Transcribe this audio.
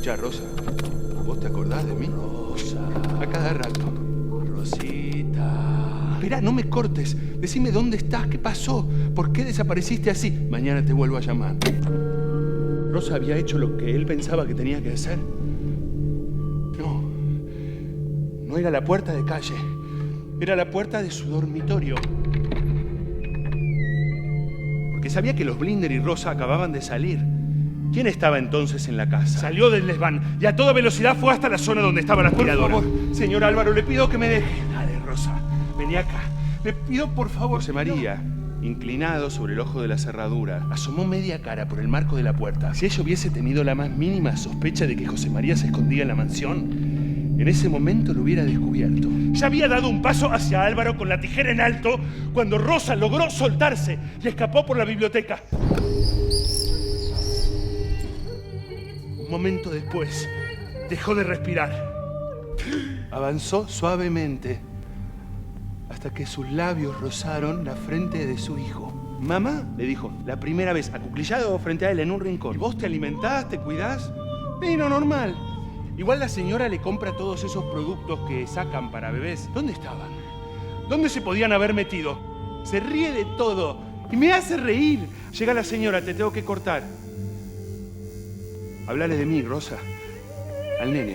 Escuchá, Rosa, ¿vos te acordás de mí? Rosa. A cada rato. Rosita. Esperá, no me cortes. Decime dónde estás, qué pasó, por qué desapareciste así. Mañana te vuelvo a llamar. Rosa había hecho lo que él pensaba que tenía que hacer. No era la puerta de calle. Era la puerta de su dormitorio. Porque sabía que los Blinder y Rosa acababan de salir. ¿Quién estaba entonces en la casa? Salió del desván y a toda velocidad fue hasta la zona donde estaba la aspiradora. Por favor, señor Álvaro, le pido que me deje. Dale, Rosa, vení acá. Le pido por favor. José María, inclinado sobre el ojo de la cerradura, asomó media cara por el marco de la puerta. Si ella hubiese tenido la más mínima sospecha de que José María se escondía en la mansión, en ese momento lo hubiera descubierto. Ya había dado un paso hacia Álvaro con la tijera en alto cuando Rosa logró soltarse y escapó por la biblioteca. Un momento después, dejó de respirar. Avanzó suavemente hasta que sus labios rozaron la frente de su hijo. «Mamá», le dijo, la primera vez, acuclillado frente a él en un rincón. «¿Y vos te alimentás, te cuidás?» «Vino normal. Igual la señora le compra todos esos productos que sacan para bebés». ¿Dónde estaban? ¿Dónde se podían haber metido? Se ríe de todo y me hace reír. Llega la señora, te tengo que cortar. Háblale de mí, Rosa. Al nene.